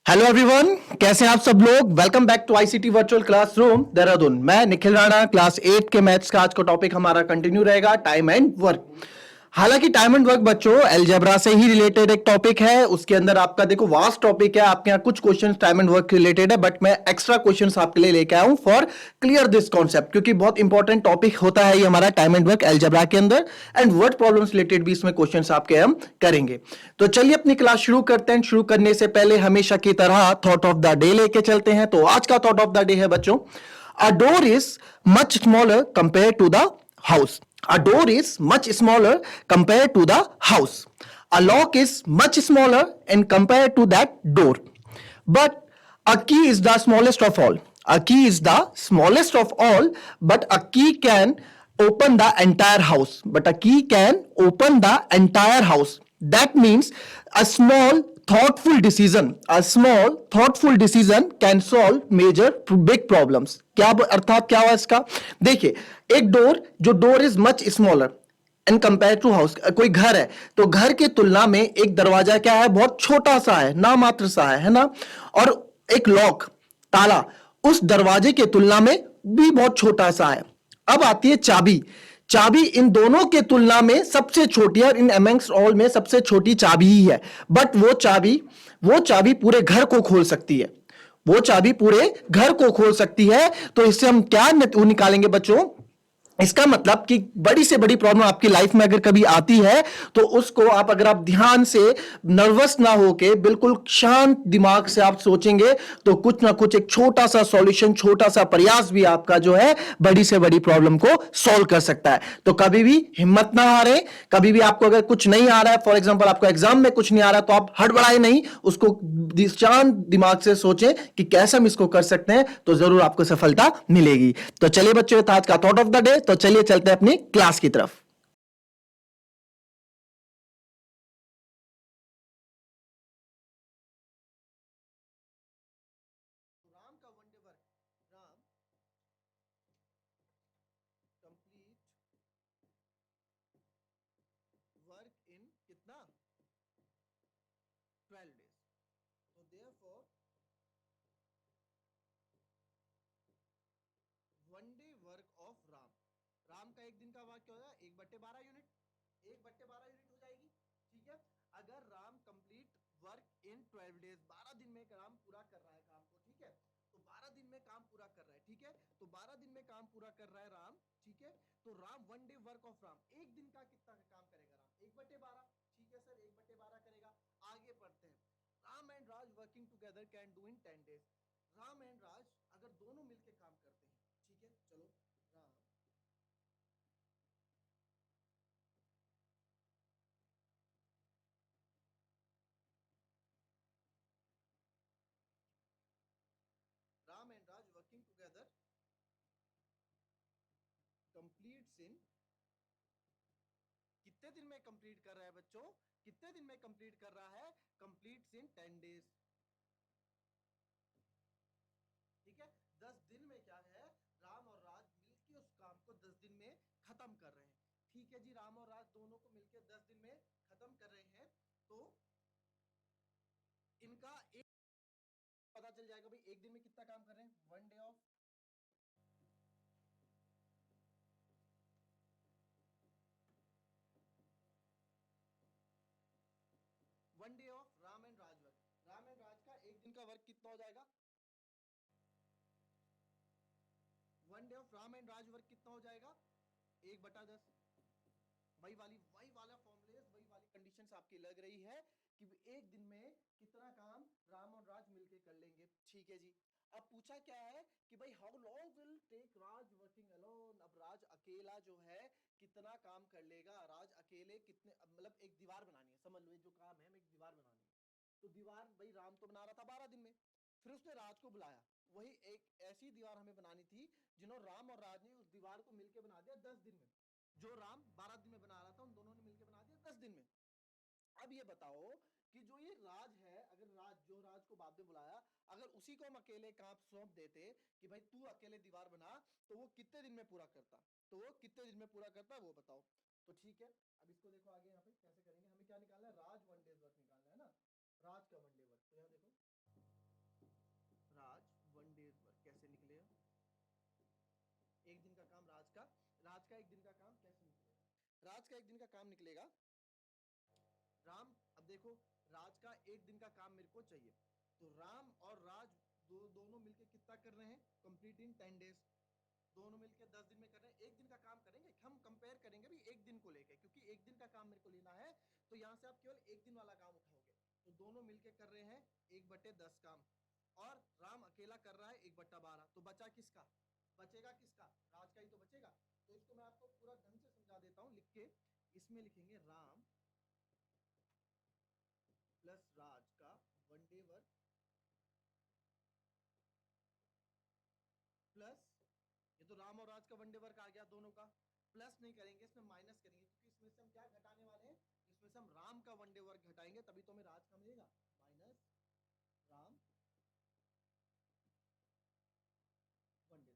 Hello everyone, कैसे हैं आप सब लोग। Welcome back to ICT virtual classroom Dehradun. मैं निखिल राणा, क्लास 8 के मैथ्स का आज का टॉपिक हमारा कंटिन्यू रहेगा, टाइम एंड वर्क। हालांकि टाइम एंड वर्क बच्चों अलजेब्रा से ही रिलेटेड एक टॉपिक है। उसके अंदर आपका देखो वास्ट टॉपिक है, आपके यहाँ कुछ questions time and work related है, बट मैं एक्स्ट्रा क्वेश्चंस आपके लिए लेके आया हूं फॉर क्लियर दिस कॉन्सेप्ट, क्योंकि बहुत इंपॉर्टेंट टॉपिक होता है ये हमारा टाइम एंड वर्क अलजेब्रा के अंदर। एंड वर्ड प्रॉब्लम्स रिलेटेड भी इसमें क्वेश्चंस आपके हम करेंगे। तो चलिए अपनी क्लास शुरू करते हैं। शुरू करने से पहले हमेशा की तरह थॉट ऑफ द डे लेके चलते हैं। तो आज का थॉट ऑफ द डे है बच्चों, a door is much smaller compare to the house. A door is much smaller compared to the house. A lock is much smaller and compared to that door. But a key is the smallest of all. A key is the smallest of all, but a key can open the entire house. But a key can open the entire house. That means a small thoughtful decision can solve major big problems. क्या अर्थात क्या हुआ इसका? देखिए, एक door is much smaller and compare to house. कोई घर है तो घर के तुलना में एक दरवाजा क्या है, बहुत छोटा सा है, नामात्र सा है ना। और एक लॉक, ताला, उस दरवाजे के तुलना में भी बहुत छोटा सा है। अब आती है चाबी। चाबी इन दोनों के तुलना में सबसे छोटी है, और इन अमंग्स्ट ऑल में सबसे छोटी चाबी ही है। बट वो चाबी पूरे घर को खोल सकती है। वो चाबी पूरे घर को खोल सकती है। तो इससे हम क्या निकालेंगे बच्चों? इसका मतलब कि बड़ी से बड़ी प्रॉब्लम आपकी लाइफ में अगर कभी आती है तो उसको आप, अगर आप ध्यान से नर्वस ना होके बिल्कुल शांत दिमाग से आप सोचेंगे तो कुछ ना कुछ एक छोटा सा सॉल्यूशन, छोटा सा प्रयास भी आपका जो है बड़ी से बड़ी प्रॉब्लम को सॉल्व कर सकता है। तो कभी भी हिम्मत ना हारे। कभी भी आपको अगर कुछ नहीं आ रहा है, फॉर एग्जांपल आपको एग्जाम में कुछ नहीं आ रहा, तो आप हड़बड़ाए नहीं, उसको शांत दिमाग से सोचें कि कैसे हम इसको कर सकते हैं, तो जरूर आपको सफलता मिलेगी। तो चलिए बच्चों, आज का थॉट ऑफ द डे। तो चलिए चलते हैं अपनी क्लास की तरफ। राम का one day work, Ram complete work in कितना, 12 डेज। तो therefore one day work of Ram, Ram का एक दिन का वर्क क्या होगा, 1/12 यूनिट, 1/12 यूनिट हो जाएगी। ठीक है। अगर Ram complete work in 12 days, 12 दिन में राम पूरा कर रहा है काम को, ठीक है। तो 12 दिन में काम पूरा कर रहा है, ठीक है। तो 12 दिन में काम पूरा कर रहा है राम, ठीक है। तो Ram one day work of Ram, एक दिन का कितना काम करेगा राम, 1/12। ठीक है सर, 1/12 करेगा। आगे बढ़ते हैं। Ram and Raj working together can do in 10 days. Ram and Raj अगर दोनों मिलकर काम करते हैं, ठीक है, चलो। Ram Ram and Raj working together completes in, कितने दिन में कंप्लीट कर रहा है बच्चों, कितने दिन में कंप्लीट कर रहा है, कंप्लीट्स इन 10 डेज। ठीक है। 10 दिन में क्या है, राम और राज मिलके उस काम को 10 दिन में खत्म कर रहे हैं। ठीक है जी, राम और राज दोनों को मिलके 10 दिन में खत्म कर रहे हैं। तो इनका एक पता चल जाएगा भाई, एक दिन में कितना काम कर रहे हैं। One day of Ram and Raj work, Ram and Raj का एक दिन का वर्क कितना हो जाएगा, one day of Ram and Raj work कितना हो जाएगा, 1/10। वही वाला फॉर्मूले, वही वाली कंडीशंस आपकी लग रही है कि एक दिन में कितना काम राम और राज मिलके कर लेंगे। ठीक है जी। अब पूछा क्या है कि भाई how long will take Raj working alone. अब राज अकेला जो है कितना काम कर लेगा, राज अकेले कितने, मतलब एक दीवार बनानी है, समझ लो ये जो काम है, हमें एक दीवार बनानी है। तो दीवार भाई राम तो बना रहा था 12 दिन में, फिर उसने राज को बुलाया। वही एक ऐसी दीवार हमें बनानी थी जिन्होंने राम और राज ने उस दीवार को मिलकर बना दिया 10 दिन में। जो राम 12 दिन में बना रहा था, उन दोनों ने मिलकर बना दिया 10 दिन में। अब ये बताओ कि जो ये राज है, अगर राज को बाद में बुलाया, अगर उसी को हम अकेले काम सौंप देते कि भाई तू अकेले दीवार बना, तो वो कितने दिन में पूरा करता, तो वो कितने दिन में पूरा करता वो बताओ। तो ठीक है, अब इसको देखो आगे यहाँ पे कैसे करेंगे। हमें क्या निकालना है, राज वन डेज वर्क निकालना है ना, राज का वन डे वर्क। तो यहाँ देखो, राज का एक दिन का काम कैसे निकलेगा? राज का एक दिन का काम निकलेगा, राम, अब देखो, राज का एक दिन का काम मेरे को चाहिए, तो राम और राज दोनों मिलके कितना कर रहे हैं? Complete in 10 days। दोनों मिलके 10 दिन में कर रहे हैं, एक दिन का काम करेंगे, हम कंपेयर करेंगे भी एक दिन को लेके, क्योंकि एक दिन का काम मेरे को लेना है, तो यहाँ से आप केवल एक दिन वाला काम उठाओगे। तो दोनों मिलके कर रहे हैं 1/10 काम, और राम अकेला कर रहा है 1/12, तो बचा किसका? बचेगा किसका? राज का ही तो बचेगा। तो इसको मैं आपको पूरा ढंग से समझा देता हूँ लिख के। इसमें लिखेंगे राम प्लस राज का वन डे वर्क प्लस, ये तो राम और राज का वन डे वर्क आ गया दोनों का, प्लस नहीं करेंगे, इसमें माइनस करेंगे, क्योंकि इसमें से हम क्या घटाने वाले हैं? इसमें से हम राम का वन डे वर्क घटाएंगे, तभी तो हमें राज का मिलेगा, माइनस राम वन डे।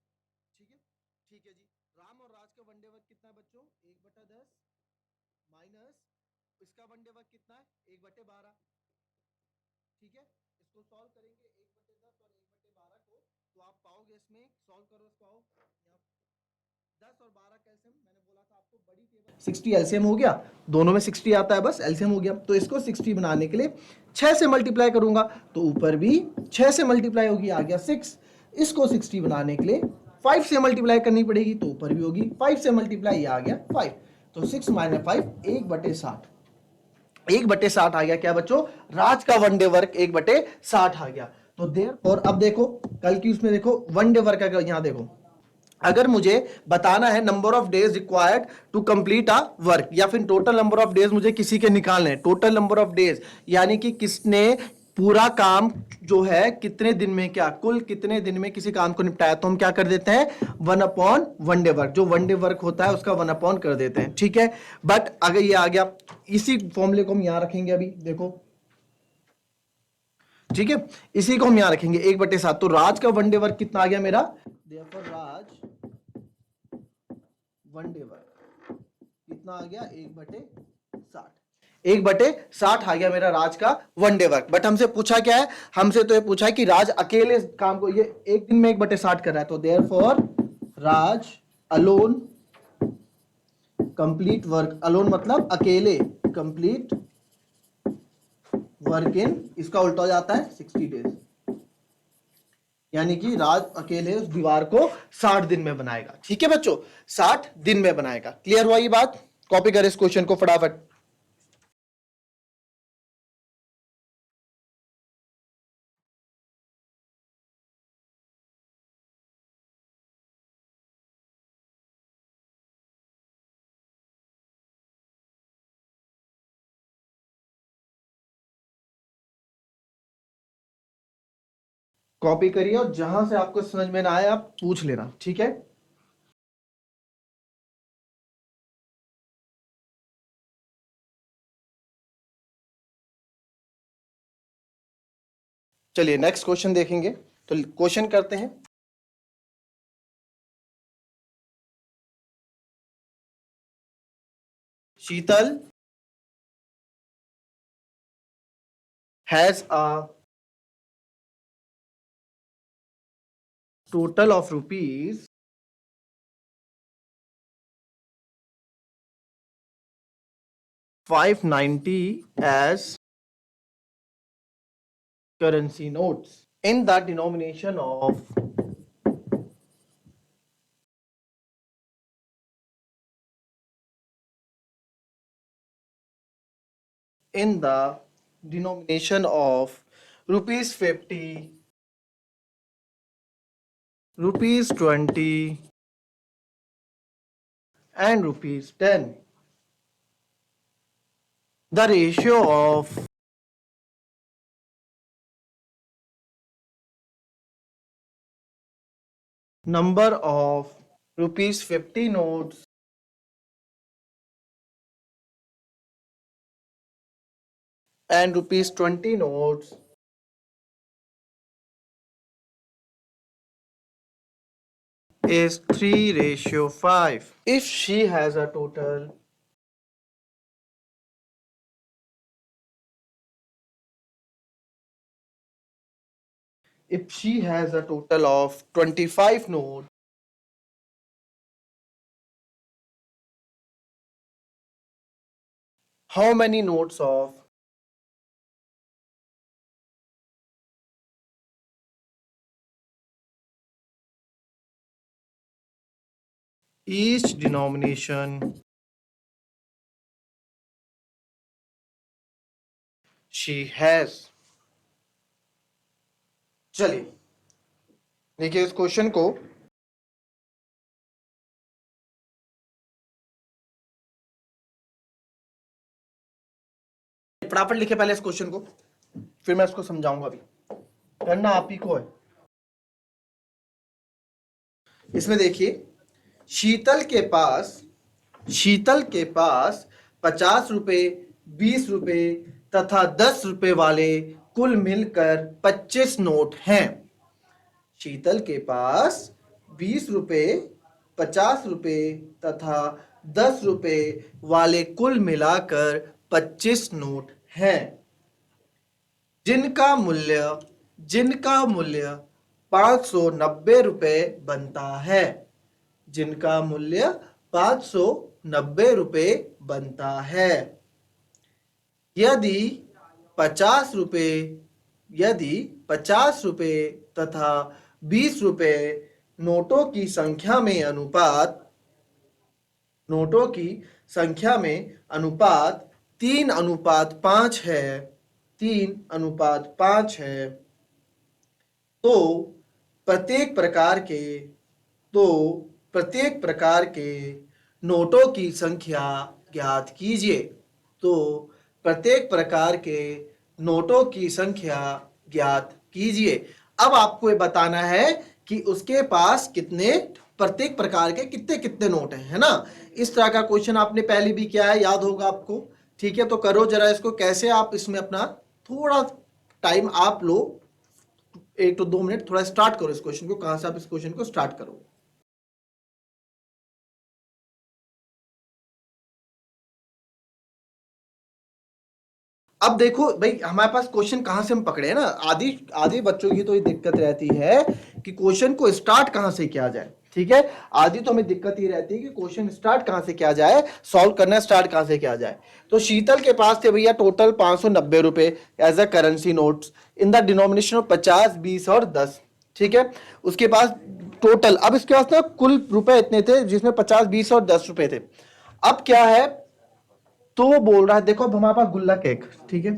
ठीक है, ठीक है जी। राम और राज का वन डे वर्क कितना है बच्चों? 1/10 माइनस इसका वन डे वर्क कितना है? 1/12। ठीक है, इसको सॉल्व करेंगे 1/10 और 1/12 को, तो आप पाओगे, इसमें सॉल्व करो इसको, आओ यहाँ 10 और 12 का एलसीएम, मैंने बोला था आपको बड़ी टेबल 60 एलसीएम हो गया, दोनों में 60 आता है, बस एलसीएम हो गया। तो इसको 60 बनाने के लिए 6 से मल्टीप्लाई करूंगा, तो ऊपर भी 6 से मल्टीप्लाई होगी, आ गया 6। इसको 60 बनाने के लिए 5 से मल्टीप्लाई करनी पड़ेगी, तो ऊपर भी होगी 5 से मल्टीप्लाई, आ गया 5। तो 6 माइनस 5 1/60, 1/60 आ गया क्या बच्चों? राज का वन डे वर्क 1/60 आ गया। तो देर, और अब देखो कल की उसमें देखो वन डे वर्क, अगर यहां देखो, अगर मुझे बताना है number of days required to complete a work, या फिर टोटल नंबर ऑफ डेज मुझे किसी के निकालने हैं, टोटल नंबर ऑफ डेज यानी कि किसने पूरा काम जो है कितने दिन में, क्या कुल कितने दिन में किसी काम को निपटाया, तो हम क्या कर देते हैं? 1/1 डे वर्क, जो वन डे वर्क होता है उसका 1 कर देते हैं। ठीक है, बट अगर ये आ गया, इसी फॉर्मूले को हम यहां रखेंगे, अभी देखो, ठीक है, इसी को हम यहां रखेंगे 1/7। तो राज का वन डे वर्क कितना आ गया मेरा? देयरफॉर राज वन डे वर्क कितना आ गया? 1/60, 1/60 आ गया मेरा राज का वन डे वर्क। बट हमसे पूछा क्या है? हमसे तो ये पूछा है कि राज अकेले काम को ये एक दिन में 1/60 कर रहा है, तो therefore Raj alone complete work, alone मतलब अकेले, कंप्लीट वर्क इन, इसका उल्टा हो जाता है 60 डेज, यानी कि राज अकेले उस दीवार को 60 दिन में बनाएगा। ठीक है बच्चों, 60 दिन में बनाएगा। क्लियर हुआ ये बात? कॉपी करें इस क्वेश्चन को फटाफट। कॉपी करिए, और जहां से आपको समझ में ना आए आप पूछ लेना, ठीक है? चलिए नेक्स्ट क्वेश्चन देखेंगे, तो क्वेश्चन करते हैं। Sheetal has a total of rupees 590 as currency notes in the denomination of in the denomination of rupees 50, rupees 20 and rupees 10. The ratio of number of rupees 50 notes and rupees 20 notes is 3:5. If she has a total if she has a total of 25 notes how many notes of each denomination she has। चलिए देखिए इस question को, फटाफट लिखे पहले इस question को, फिर मैं इसको समझाऊंगा। अभी करना आप ही को है। इसमें देखिए शीतल के पास 50 रुपए, 20 रुपए तथा 10 रुपए वाले कुल मिलकर 25 नोट हैं। शीतल के पास 20 रुपए, 50 रुपए तथा 10 रुपए वाले कुल मिलाकर 25 नोट हैं, जिनका मूल्य 590 रुपए बनता है। जिनका मूल्य 590 रुपए बनता है। यदि 50 रुपए तथा 20 रुपए नोटों की संख्या में अनुपात 3:5 है, 3:5 है, तो प्रत्येक प्रकार के नोटों की संख्या ज्ञात कीजिए। तो प्रत्येक प्रकार के नोटों की संख्या ज्ञात कीजिए। अब आपको ये बताना है कि उसके पास प्रत्येक प्रकार के कितने कितने नोट हैं, है ना। इस तरह का क्वेश्चन आपने पहले भी किया है, याद होगा आपको। ठीक है, तो करो जरा इसको, कैसे आप इसमें अपना थोड़ा टाइम आप लो, 1 to 2 मिनट, थोड़ा स्टार्ट करो इस क्वेश्चन को। कहां से आप इस क्वेश्चन को स्टार्ट करो। अब देखो भाई, हमारे पास क्वेश्चन कहां से हम पकड़े हैं ना। आधी बच्चों की तो ये दिक्कत रहती है कि क्वेश्चन को स्टार्ट कहां से किया जाए। ठीक है, आधी तो हमें दिक्कत ही रहती है कि क्वेश्चन स्टार्ट कहां से किया जाए, सॉल्व करना स्टार्ट कहां से किया जाए। तो शीतल के पास थे भैया टोटल 590 रुपए as a currency notes in the denomination of 50, 20 और 10। ठीक है, उसके पास टोटल, अब इसके पास ना कुल रुपए इतने थे जिसमें 50, 20 और 10 रुपए थे। अब क्या है, तो वो बोल रहा है, देखो अब हमारे पास गुल्लक एक, ठीक है,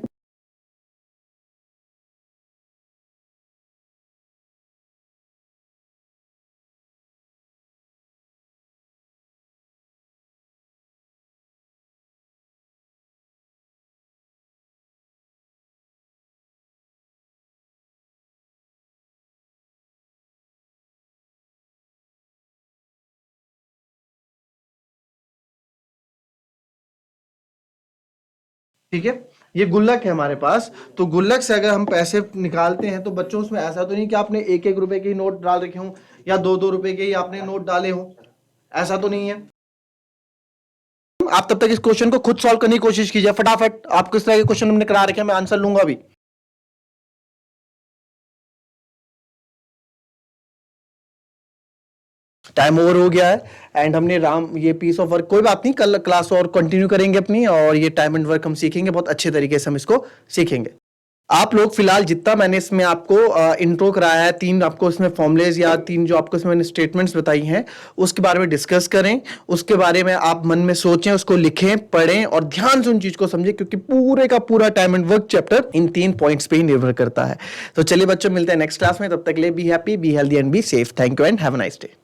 ठीक है, ये गुल्लक है हमारे पास। तो गुल्लक से अगर हम पैसे निकालते हैं तो बच्चों, उसमें ऐसा तो नहीं कि आपने 1-1 रुपए के नोट डाल रखे हों या 2-2 रुपए के ही आपने नोट डाले हों, ऐसा तो नहीं है। आप तब तक इस क्वेश्चन को खुद सॉल्व करने की कोशिश कीजिए फटाफट। आप किस तरह के क्वेश्चन हमने करा रखे हैं, मैं आंसर लूंगा अभी। टाइम ओवर हो गया है एंड हमने ये पीस ऑफ वर्क, कोई बात नहीं, कल क्लास और कंटिन्यू करेंगे अपनी, और ये टाइम एंड वर्क हम सीखेंगे, बहुत अच्छे तरीके से हम इसको सीखेंगे। आप लोग फिलहाल जितना मैंने इसमें आपको इंट्रो कराया है, 3 आपको इसमें फॉर्मुलेज या 3 जो आपको इसमें मैंने स्टेटमेंट्स बताई हैं, उसके बारे में डिस्कस करें, उसके बारे में आप मन में सोचें, उसको लिखें, पढ़ें और ध्यान से उन चीज को समझें, क्योंकि पूरे का पूरा time and work chapter in 3 points पे ही निर्भर करता है। तो चलिए बच्चों, मिलते हैं नेक्स्ट क्लास में, तब तक के लिए be happy, be healthy and be safe. Thank you and have a nice day.